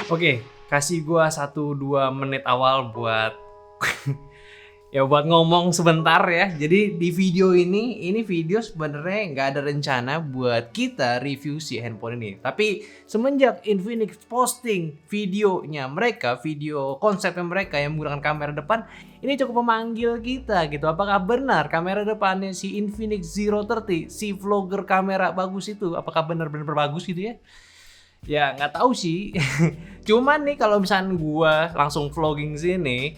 Oke, kasih gua 1-2 menit awal buat ya buat ngomong sebentar ya. Jadi di video ini video sebenarnya nggak ada rencana buat kita review si handphone ini. Tapi semenjak Infinix posting videonya mereka, video konsepnya mereka yang menggunakan kamera depan, ini cukup memanggil kita gitu. Apakah benar kamera depannya si Infinix Zero 30, si vlogger kamera bagus itu, apakah benar-benar bagus gitu ya? Ya nggak tahu sih. Cuman nih kalau misalnya gua langsung vlogging sini,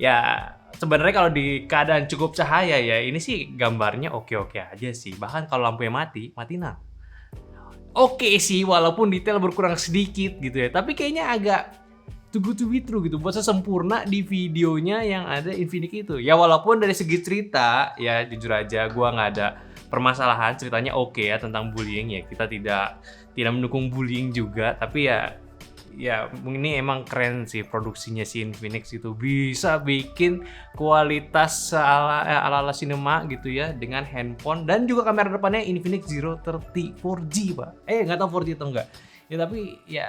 ya sebenarnya kalau di keadaan cukup cahaya ya ini sih gambarnya oke-oke aja sih. Bahkan kalau lampunya mati nah. Oke sih walaupun detail berkurang sedikit gitu ya. Tapi kayaknya agak too good to be true gitu. Buat sempurna di videonya yang ada Infinix itu. Ya walaupun dari segi cerita ya jujur aja gua nggak ada permasalahan, ceritanya oke ya tentang bullying ya. Kita tidak mendukung bullying juga, tapi ya ini emang keren sih produksinya si Infinix itu bisa bikin kualitas ala cinema gitu ya dengan handphone dan juga kamera depannya Infinix Zero 30 4G pak. Nggak tahu 4G atau enggak ya, tapi ya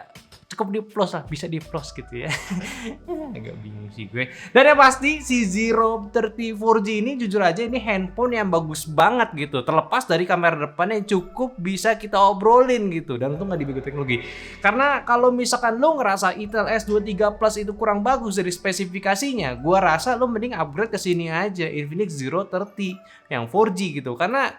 cukup di plus lah, bisa di plus gitu ya. Agak bingung sih gue. Dan yang pasti si Zero 30 4G ini jujur aja ini handphone yang bagus banget gitu. Terlepas dari kamera depan yang cukup bisa kita obrolin gitu. Dan untung nggak dibego teknologi. Karena kalau misalkan lo ngerasa Intel S23 Plus itu kurang bagus dari spesifikasinya, gua rasa lo mending upgrade ke sini aja, Infinix Zero 30 yang 4G gitu. Karena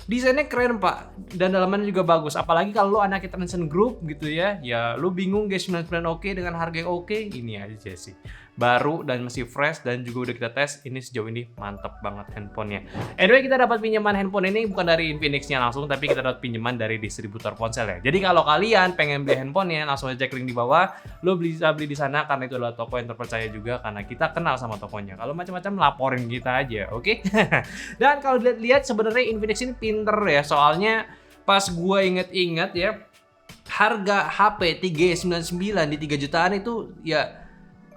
desainnya keren pak, dan dalamannya juga bagus. Apalagi kalau lo anak Transcend Group gitu ya lo bingung G99 oke dengan harga yang oke, ini aja sih. Baru dan masih fresh dan juga udah kita tes, ini sejauh ini mantep banget handphonenya. Anyway, kita dapat pinjaman handphone ini bukan dari Infinix-nya langsung, tapi kita dapat pinjaman dari distributor ponsel ya. Jadi kalau kalian pengen beli handphonenya, langsung aja cek link di bawah. Lo bisa beli di sana karena itu adalah toko yang terpercaya juga, karena kita kenal sama tokonya. Kalau macam-macam laporin kita aja, oke? Dan kalau lihat sebenarnya Infinix ini pinter ya, soalnya pas gua inget-inget ya, harga HP 399 di 3 jutaan itu ya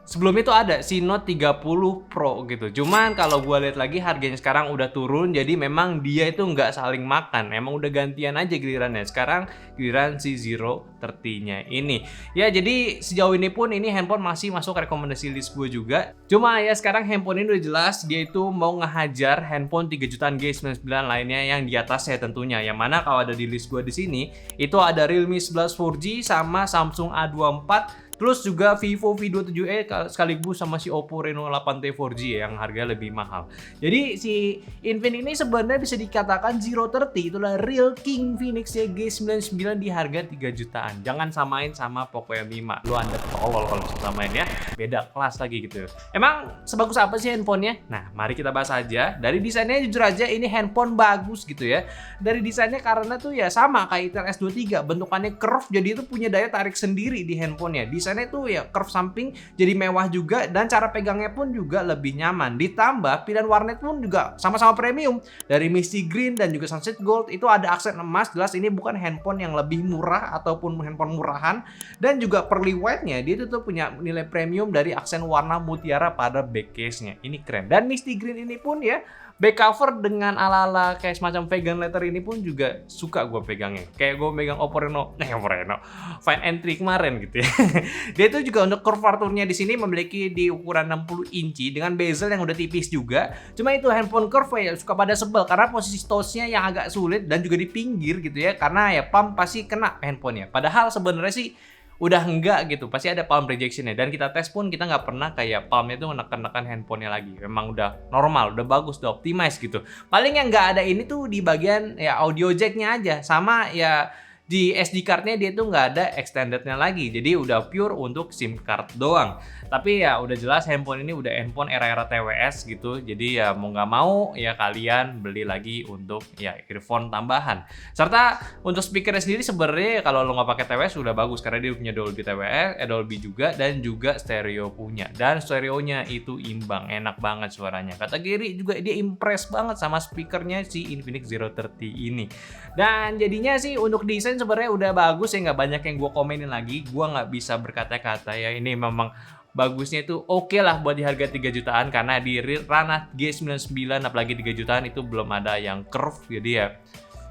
sebelumnya itu ada si Note 30 Pro gitu. Cuman kalau gua lihat lagi harganya sekarang udah turun, jadi memang dia itu nggak saling makan. Emang udah gantian aja gilirannya. Sekarang giliran si Zero 30-nya ini. Ya jadi sejauh ini pun ini handphone masih masuk rekomendasi list gue juga. Cuma ya sekarang handphone ini udah jelas dia itu mau ngehajar handphone 3 jutaan G99 lainnya yang di atasnya tentunya. Yang mana kalau ada di list gue di sini itu ada Realme 11 4G sama Samsung A24. Plus juga Vivo V27e sekaligus sama si Oppo Reno 8T 4G yang harganya lebih mahal. Jadi si Infinix ini sebenarnya bisa dikatakan Zero 30 itulah real King Phoenix ya G99 di harga 3 jutaan. Jangan samain sama Poco M5. Lu anda tolol kalau samain ya. Beda kelas lagi gitu. Emang sebagus apa sih handphonenya? Nah, mari kita bahas aja. Dari desainnya jujur aja ini handphone bagus gitu ya. Dari desainnya karena tuh ya sama kayak Intel S23, bentukannya curve jadi itu punya daya tarik sendiri di handphonenya. Desainnya tuh ya curve samping jadi mewah juga dan cara pegangnya pun juga lebih nyaman. Ditambah pilihan warnet pun juga sama-sama premium dari Misty Green dan juga Sunset Gold. Itu ada aksen emas, jelas ini bukan handphone yang lebih murah ataupun handphone murahan. Dan juga pearly white-nya dia tuh punya nilai premium dari aksen warna mutiara pada back case-nya. Ini keren. Dan Misty Green ini pun ya back cover dengan ala-ala kayak semacam vegan leather ini pun juga suka gue pegangnya. Kayak gue megang Oppo Reno Find N3 kemarin gitu ya. Dia itu juga untuk curvaturnya di sini memiliki di ukuran 60 inci dengan bezel yang udah tipis juga. Cuma itu handphone curve ya suka pada sebel karena posisi stosnya yang agak sulit dan juga di pinggir gitu ya. Karena ya palm pasti kena handphonenya. Padahal sebenarnya sih udah enggak gitu, pasti ada palm rejectionnya. Dan kita tes pun kita nggak pernah kayak palmnya tuh menekan-nekan handphonenya lagi. Memang udah normal, udah bagus, udah optimize gitu. Paling yang nggak ada ini tuh di bagian ya audio jacknya aja. Sama ya di SD cardnya dia tuh nggak ada extendednya lagi. Jadi udah pure untuk SIM card doang. Tapi ya udah jelas handphone ini udah handphone era-era TWS gitu. Jadi ya mau nggak mau ya kalian beli lagi untuk ya earphone tambahan. Serta untuk speakernya sendiri sebenarnya kalau lo nggak pakai TWS udah bagus karena dia punya Dolby TWS, Dolby juga dan juga stereo punya. Dan stereonya itu imbang, enak banget suaranya. Kata Gary juga dia impress banget sama speakernya si Infinix Zero 30 ini. Dan jadinya sih untuk desain sebenarnya udah bagus ya, nggak banyak yang gue komenin lagi. Gue nggak bisa berkata-kata ya, ini memang bagusnya itu oke lah buat di harga 3 jutaan karena di ranah G99 apalagi 3 jutaan itu belum ada yang curve, jadi ya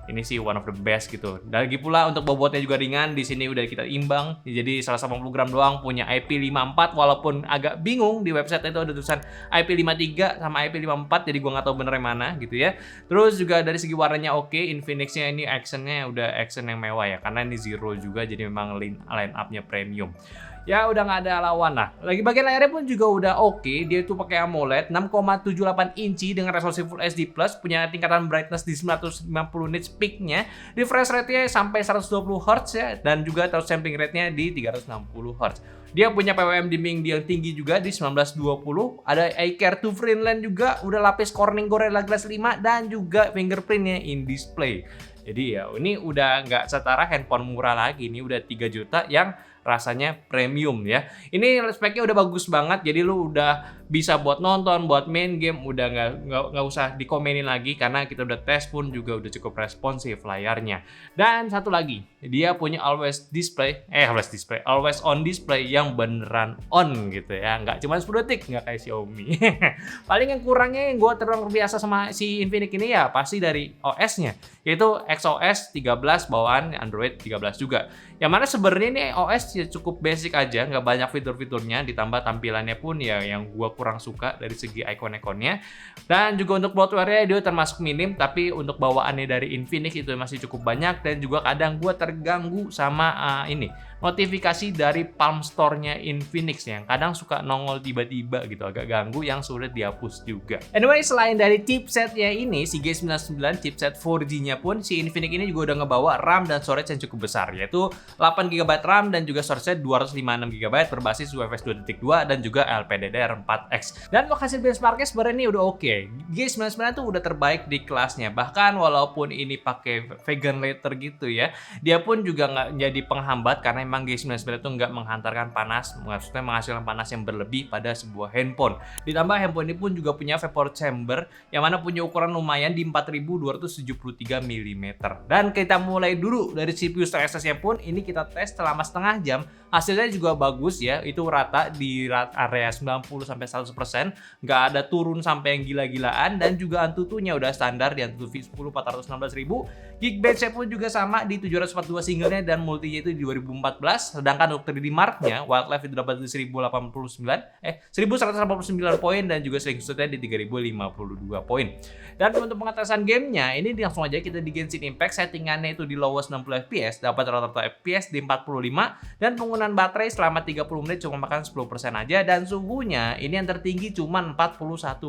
ini sih one of the best gitu. Dan lagi pula untuk bobotnya juga ringan, di sini udah kita imbang. Jadi 180 gram doang, punya IP54 walaupun agak bingung di website itu ada tulisan IP53 sama IP54, jadi gua nggak tahu bener yang mana gitu ya. Terus juga dari segi warnanya oke, Infinix-nya ini actionnya udah action yang mewah ya, karena ini Zero juga jadi memang line up-nya premium. Ya udah nggak ada lawan lah. Lagi bagian layarnya pun juga udah oke. Dia itu pakai AMOLED 6,78 inci dengan resolusi Full HD+, punya tingkatan brightness di 950 nits peak-nya, refresh rate-nya sampai 120 Hz ya, dan juga touch sampling rate-nya di 360 Hz. Dia punya PWM dimming yang tinggi juga di 1920, ada iCare 2 Friendland juga, udah lapis Corning Gorilla Glass 5 dan juga fingerprint-nya in display. Jadi ya ini udah nggak setara handphone murah lagi, ini udah 3 juta yang rasanya premium ya. Ini speknya udah bagus banget, jadi lu udah bisa buat nonton, buat main game, udah nggak usah dikomenin lagi karena kita udah tes pun juga udah cukup responsif layarnya. Dan satu lagi, dia punya always on display yang beneran on gitu ya, nggak cuma 10 detik, nggak kayak Xiaomi. Paling yang kurangnya yang gue terbiasa sama si Infinix ini ya pasti dari OS-nya, yaitu XOS 13 bawaan Android 13 juga. Yang mana sebenarnya ini OS ya cukup basic aja, nggak banyak fitur-fiturnya, ditambah tampilannya pun ya yang gua kurang suka dari segi icon-iconnya. Dan juga untuk bloatware-nya dia termasuk minim, tapi untuk bawaannya dari Infinix itu masih cukup banyak. Dan juga kadang gua terganggu sama notifikasi dari Palm Store-nya Infinix yang kadang suka nongol tiba-tiba gitu, agak ganggu yang sulit dihapus juga. Anyway, selain dari chipsetnya ini, si G99 chipset 4G-nya pun si Infinix ini juga udah ngebawa RAM dan storage yang cukup besar, yaitu 8GB RAM dan juga storage 256GB berbasis UFS 2.2 dan juga LPDDR4X. Dan untuk hasil benchmarknya sebenarnya ini udah oke. G99 tuh udah terbaik di kelasnya. Bahkan walaupun ini pakai vegan leather gitu ya, dia pun juga nggak jadi penghambat karena memang G99 itu nggak menghantarkan panas, maksudnya menghasilkan panas yang berlebih pada sebuah handphone. Ditambah handphone ini pun juga punya vapor chamber yang mana punya ukuran lumayan di 4273 mm. Dan kita mulai dulu dari CPU stress-nya pun ini kita tes selama setengah jam. Hasilnya juga bagus ya, itu rata di area 90-100%, nggak ada turun sampai yang gila-gilaan, dan juga Antutunya udah standar di Antutu V10 416.000. Geekbench-nya pun juga sama di 742 singlenya dan multinya itu di 2014, sedangkan untuk 3D Mark-nya Wildlife itu dapat di 1189 poin dan juga Slingshot-nya di 3052 poin. Dan untuk pengetesan gamenya ini langsung aja kita di Genshin Impact, settingannya itu di lowest 60 fps, dapat rata-rata fps di 45, dan penggunaan baterai selama 30 menit cuma makan 10% aja, dan suhunya ini yang tertinggi cuma 41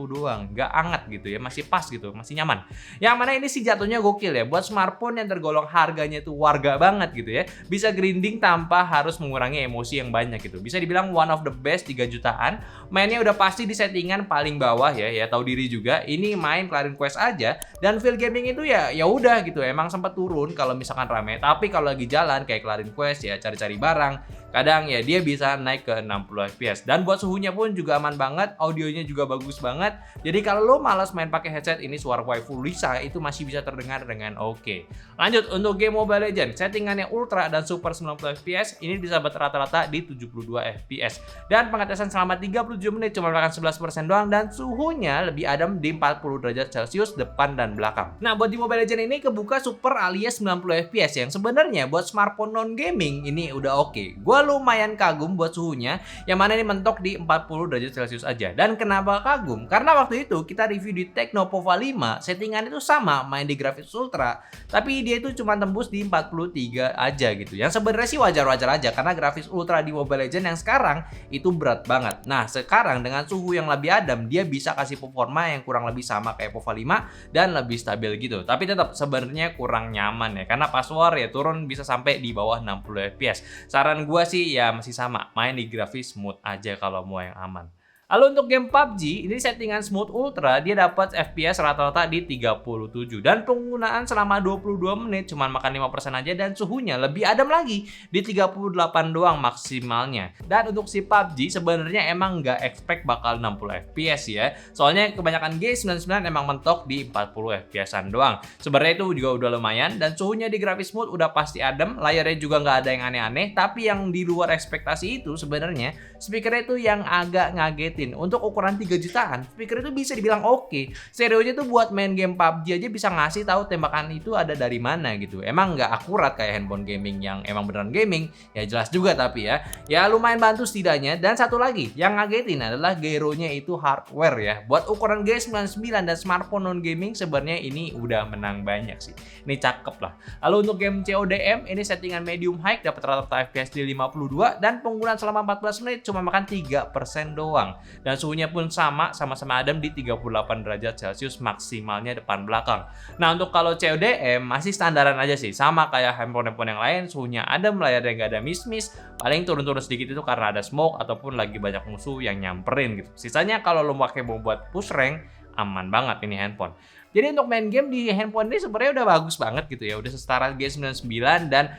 doang, nggak hangat gitu ya, masih pas gitu, masih nyaman. Yang mana ini sih jatuhnya gokil ya, buat smartphone yang tergolong harganya itu warga banget gitu ya, bisa grinding tanpa harus mengurangi emosi yang banyak gitu. Bisa dibilang one of the best 3 jutaan. Mainnya udah pasti di settingan paling bawah ya tahu diri juga. Ini main Clarin Quest aja, dan feel gaming itu ya udah gitu, emang sempat turun kalau misalkan rame, tapi kalau lagi jalan kayak Clarin Quest ya cari-cari barang, kadang ya dia bisa naik ke 60 fps. Dan buat suhunya pun juga aman banget, audionya juga bagus banget. Jadi kalau lo malas main pakai headset, ini suara waifu Lisa itu masih bisa terdengar dengan oke. Lanjut untuk game Mobile Legends, settingannya ultra dan super 90 fps, ini bisa rata-rata di 72 fps. Dan pengetesan selama 37 menit cuma makan 11% doang, dan suhunya lebih adem di 40 derajat Celcius depan dan belakang. Nah, buat di Mobile Legends ini kebuka super alias 90 fps yang sebenarnya buat smartphone non gaming ini udah oke. Gua lumayan kagum buat suhunya, yang mana ini mentok di 40 derajat Celcius aja. Dan kenapa kagum? Karena waktu itu kita review di Tecno Pova 5, settingan itu sama, main di grafis ultra, tapi dia itu cuma tembus di 43 aja gitu. Yang sebenarnya sih wajar-wajar aja karena grafis ultra di Mobile Legends yang sekarang itu berat banget. Nah, sekarang dengan suhu yang lebih adem, dia bisa kasih performa yang kurang lebih sama kayak Pova 5 dan lebih stabil gitu. Tapi tetap sebenarnya kurang nyaman ya, karena pas war ya turun bisa sampai di bawah 60 fps. Saran gua sih ya masih sama, main di grafis smooth aja kalau mau yang aman. Lalu untuk game PUBG, ini settingan Smooth Ultra, dia dapat FPS rata-rata di 37. Dan penggunaan selama 22 menit cuma makan 5% aja, dan suhunya lebih adem lagi di 38 doang maksimalnya. Dan untuk si PUBG sebenarnya emang nggak expect bakal 60 FPS ya. Soalnya kebanyakan G99 emang mentok di 40 FPS-an doang. Sebenarnya itu juga udah lumayan, dan suhunya di grafis smooth udah pasti adem, layarnya juga nggak ada yang aneh-aneh. Tapi yang di luar ekspektasi itu sebenarnya speakernya itu yang agak ngagetin ngagetin. Untuk ukuran 3 jutaan, speaker itu bisa dibilang oke. Stereonya tuh buat main game PUBG aja bisa ngasih tahu tembakan itu ada dari mana gitu. Emang nggak akurat kayak handphone gaming yang emang beneran gaming, ya jelas juga tapi ya lumayan bantu setidaknya. Dan satu lagi yang ngagetin adalah gyronya itu hardware ya. Buat ukuran G99 dan smartphone non gaming sebenarnya ini udah menang banyak sih. Ini cakep lah. Lalu untuk game CODM ini settingan medium high, dapat rata-rata FPS di 52 dan penggunaan selama 14 menit cuma makan 3% doang. Dan suhunya pun sama-sama adem di 38 derajat Celcius maksimalnya depan belakang. Nah untuk kalau CODM masih standaran aja sih, sama kayak handphone-handphone yang lain, suhunya adem, layarnya nggak ada miss-miss, paling turun-turun sedikit itu karena ada smoke ataupun lagi banyak musuh yang nyamperin gitu. Sisanya kalau lo pakai buat push rank, aman banget ini handphone. Jadi untuk main game di handphone ini sebenarnya udah bagus banget gitu ya, udah setara G99 dan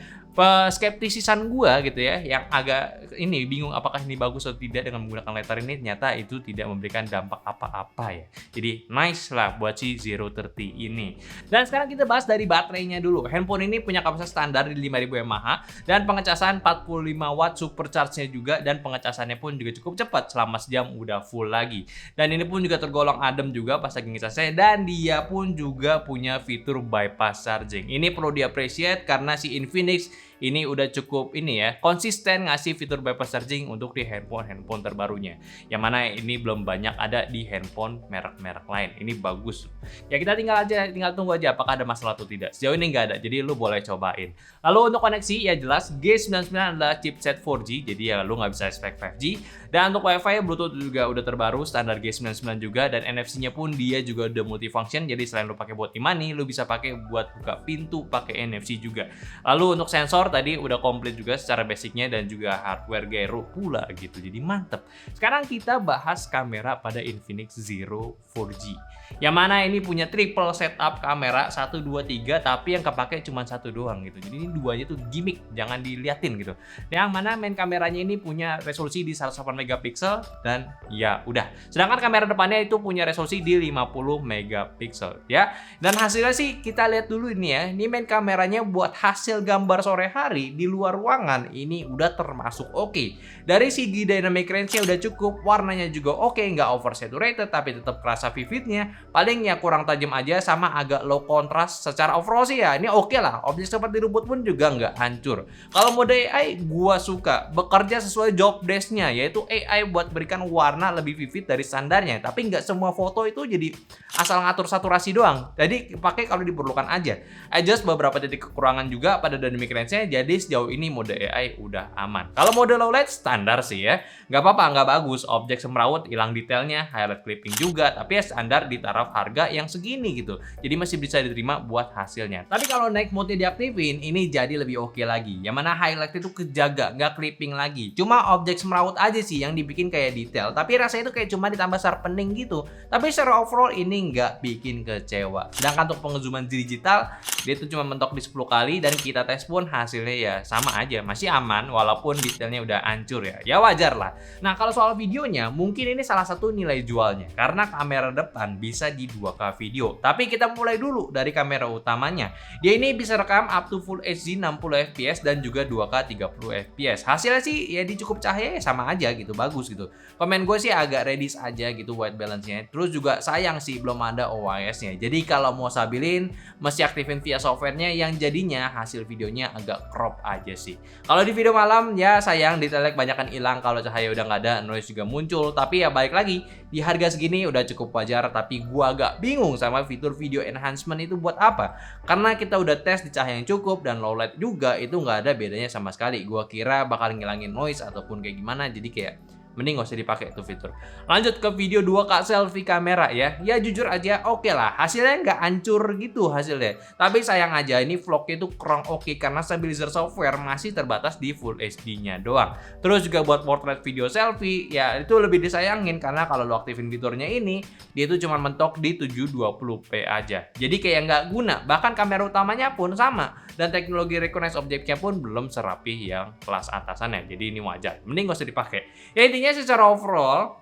skeptisisan gua gitu ya, yang agak ini bingung apakah ini bagus atau tidak dengan menggunakan lighter ini, ternyata itu tidak memberikan dampak apa-apa ya. Jadi nice lah buat si Zero 30 ini. Dan sekarang kita bahas dari baterainya dulu. Handphone ini punya kapasitas standar di 5000 mAh dan pengecasan 45 watt supercharge-nya juga, dan pengecasannya pun juga cukup cepat, selama sejam udah full lagi. Dan ini pun juga tergolong adem juga pas lagi ngecasnya, dan dia pun juga punya fitur bypass charging. Ini perlu di-appreciate karena si Infinix ini udah cukup ini ya, konsisten ngasih fitur bypass charging untuk di handphone terbarunya. Yang mana ini belum banyak ada di handphone merek-merek lain. Ini bagus. Ya kita tinggal tunggu aja apakah ada masalah atau tidak. Sejauh ini nggak ada, jadi lu boleh cobain. Lalu untuk koneksi ya jelas G99 adalah chipset 4G, jadi ya lu nggak bisa expect 5G. Dan untuk WiFi, Bluetooth juga udah terbaru, standar G99 juga, dan NFC-nya pun dia juga udah multifunction. Jadi selain lu pakai buat e-money, lu bisa pakai buat buka pintu pakai NFC juga. Lalu untuk sensor tadi udah komplit juga secara basicnya, dan juga hardware gyro pula gitu, jadi mantep. Sekarang kita bahas kamera pada Infinix Zero 4G, yang mana ini punya triple setup kamera 1, 2, 3, tapi yang kepake cuma satu doang gitu. Jadi ini duanya tuh gimmick, jangan diliatin gitu. Yang mana main kameranya ini punya resolusi di 108 megapiksel dan ya udah. Sedangkan kamera depannya itu punya resolusi di 50 megapiksel ya. Dan hasilnya sih kita lihat dulu ini ya. Ini main kameranya buat hasil gambar sore hari di luar ruangan ini udah termasuk oke. Dari segi dynamic range-nya udah cukup, warnanya juga oke, nggak oversaturated tapi tetap kerasa vividnya. Paling ya kurang tajam aja sama agak low contrast. Secara overall sih ya ini oke lah. Objek seperti rumput pun juga nggak hancur. Kalau mode AI gua suka, bekerja sesuai job desk-nya, yaitu AI buat berikan warna lebih vivid dari standarnya. Tapi nggak semua foto itu jadi asal ngatur saturasi doang. Jadi pakai kalau diperlukan aja. Adjust beberapa titik kekurangan juga pada dynamic range-nya. Jadi sejauh ini mode AI udah aman. Kalau mode low light standar sih ya, nggak apa-apa, nggak bagus. Objek semrawut, hilang detailnya, highlight clipping juga. Tapi ya standar di taraf harga yang segini gitu. Jadi masih bisa diterima buat hasilnya. Tapi kalau night mode diaktifin, ini jadi lebih oke lagi. Yang mana highlight itu kejaga, nggak clipping lagi. Cuma objek semrawut aja sih yang dibikin kayak detail. Tapi rasanya itu kayak cuma ditambah sharpening gitu. Tapi secara overall ini nggak bikin kecewa. Sedangkan untuk pengezooman digital, dia itu cuma mentok di 10 kali, dan kita tes pun hasilnya ya sama aja, masih aman walaupun detailnya udah hancur ya. Ya wajar lah. Nah kalau soal videonya, mungkin ini salah satu nilai jualnya karena kamera depan bisa di 2K video. Tapi kita mulai dulu dari kamera utamanya. Dia ini bisa rekam up to Full HD 60 fps dan juga 2K 30 fps. Hasilnya sih ya di cukup cahaya ya sama aja gitu, bagus gitu. Komen gue sih agak redis aja gitu white balance-nya. Terus juga sayang sih belum ada OIS-nya. Jadi kalau mau stabilin mesti aktifin via software-nya, yang jadinya hasil videonya agak crop aja sih. Kalau di video malam ya sayang detailnya kebanyakan hilang, kalau cahaya udah nggak ada, noise juga muncul. Tapi ya balik lagi, di harga segini udah cukup wajar. Tapi gua agak bingung sama fitur video enhancement itu buat apa. Karena kita udah tes di cahaya yang cukup dan low light juga, itu nggak ada bedanya sama sekali. Gua kira bakal ngilangin noise ataupun kayak gimana, jadi kayak mending gak usah dipakai itu fitur. Lanjut ke video 2K selfie kamera ya. Ya jujur aja oke lah, hasilnya nggak hancur gitu hasilnya. Tapi sayang aja ini vlognya itu kurang oke karena stabilizer software masih terbatas di Full HD-nya doang. Terus juga buat portrait video selfie ya itu lebih disayangin karena kalau lo aktifin fiturnya ini, dia itu cuma mentok di 720p aja. Jadi kayak nggak guna. Bahkan kamera utamanya pun sama, dan teknologi recognize objeknya pun belum serapih yang kelas atasannya. Jadi ini wajar, mending gak usah dipakai. Ya intinya secara overall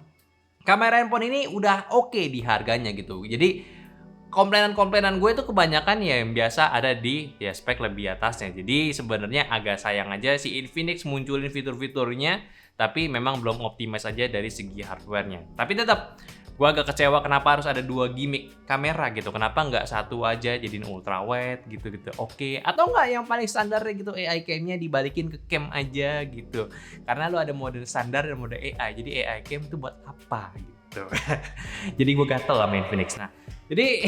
kamera handphone ini udah oke di harganya gitu. Jadi komplainan gue itu kebanyakan ya yang biasa ada di ya spek lebih atasnya. Jadi sebenarnya agak sayang aja si Infinix munculin fitur-fiturnya, tapi memang belum optimize aja dari segi hardware-nya. Tapi tetap gue agak kecewa kenapa harus ada 2 gimmick kamera gitu. Kenapa nggak satu aja jadiin ultra wide gitu-gitu. Oke. Atau nggak yang paling standar gitu AI cam-nya dibalikin ke cam aja gitu. Karena lu ada mode standar dan mode AI. Jadi AI cam itu buat apa gitu. Jadi gue gatel sama Infinix. Nah, jadi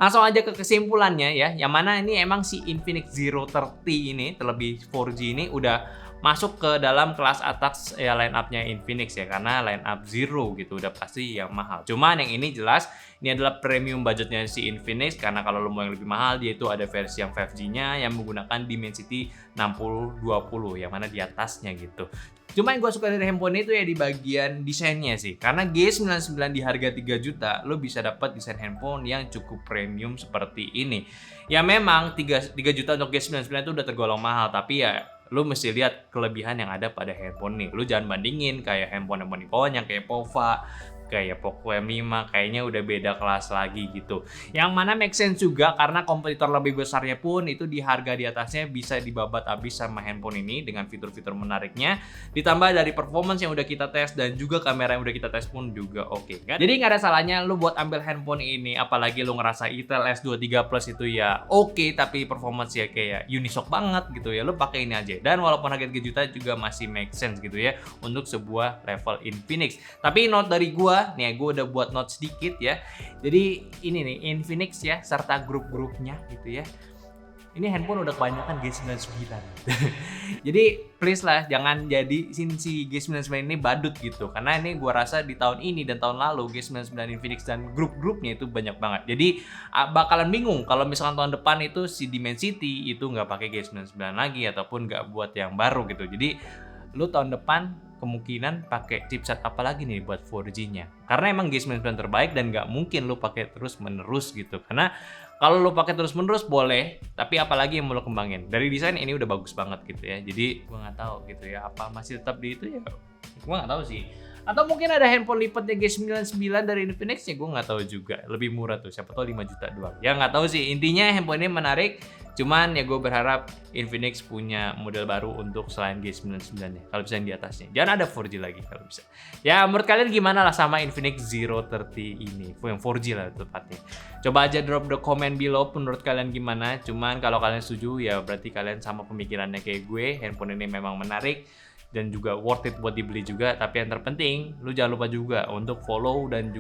langsung aja ke kesimpulannya ya. Yang mana ini emang si Infinix Zero 30 ini terlebih 4G ini udah masuk ke dalam kelas atas ya line up-nya Infinix ya, karena line up Zero gitu udah pasti yang mahal. Cuman yang ini jelas ini adalah premium budgetnya si Infinix, karena kalau lo mau yang lebih mahal dia itu ada versi yang 5G-nya yang menggunakan Dimensity 6020 yang mana di atasnya gitu. Cuma yang gue suka dari handphone itu ya di bagian desainnya sih. Karena G99 di harga 3 juta, lo bisa dapat desain handphone yang cukup premium seperti ini. Ya memang 3 juta untuk G99 itu udah tergolong mahal, tapi ya lo mesti lihat kelebihan yang ada pada handphone nih. Lo jangan bandingin kayak handphone-handphone di bawahnya kayak Pova, kayak Poco M5, kayaknya udah beda kelas lagi gitu. Yang mana make sense juga karena kompetitor lebih besarnya pun itu di harga di atasnya bisa dibabat habis sama handphone ini dengan fitur-fitur menariknya. Ditambah dari performance yang udah kita tes dan juga kamera yang udah kita tes pun juga oke kan. Jadi nggak ada salahnya lu buat ambil handphone ini, apalagi lu ngerasa Itel S23 Plus itu ya oke, tapi performance ya kayak Unishock banget gitu ya, lu pakai ini aja. Dan walaupun harga 3 juta juga masih make sense gitu ya untuk sebuah level Infinix. Tapi note dari gua nih, gue udah buat note sedikit ya. Jadi ini nih Infinix ya serta grup-grupnya gitu ya. Ini handphone udah kebanyakan G99. Jadi please lah jangan jadi si G99 ini badut gitu. Karena ini gue rasa di tahun ini dan tahun lalu G99 Infinix dan grup-grupnya itu banyak banget. Jadi bakalan bingung kalau misalkan tahun depan itu si Dimensity itu nggak pakai G99 lagi ataupun nggak buat yang baru gitu. Jadi lu tahun depan kemungkinan pakai chipset apa lagi nih buat 4G-nya. Karena emang G99 terbaik dan nggak mungkin lu pakai terus-menerus gitu. Karena kalau lu pakai terus-menerus boleh, tapi apalagi yang mau lu kembangin. Dari desain ini udah bagus banget gitu ya. Jadi gua nggak tahu gitu ya, apa masih tetap di itu ya. Gua nggak tahu sih. Atau mungkin ada handphone lipatnya G99 dari Infinix ya, gue nggak tahu juga. Lebih murah tuh, siapa tahu 5 juta doang. Ya nggak tahu sih, intinya handphone ini menarik. Cuman ya gue berharap Infinix punya model baru untuk selain G99 ya. Kalau bisa yang di atasnya. Jangan ada 4G lagi kalau bisa. Ya menurut kalian gimana lah sama Infinix Zero 30 ini? Yang 4G lah tepatnya. Coba aja drop the comment below menurut kalian gimana. Cuman kalau kalian setuju ya berarti kalian sama pemikirannya kayak gue. Handphone ini memang menarik dan juga worth it buat dibeli juga. Tapi yang terpenting, lu jangan lupa juga untuk follow dan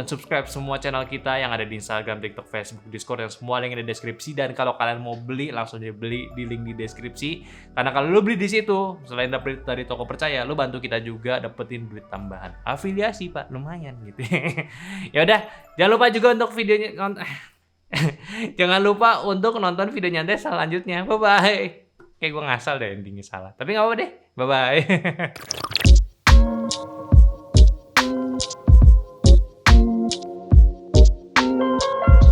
subscribe semua channel kita yang ada di Instagram, TikTok, Facebook, Discord, yang semua link ada di deskripsi. Dan kalau kalian mau beli, langsung aja beli di link di deskripsi. Karena kalau lu beli di situ, selain dapet dari toko percaya, lu bantu kita juga dapetin duit tambahan. Afiliasi pak, lumayan gitu. Ya udah, jangan lupa juga untuk videonya. Jangan lupa untuk nonton video nyantai selanjutnya. Bye bye. Kayak gue ngasal deh endingnya salah. Tapi nggak apa-apa deh. Bye bye.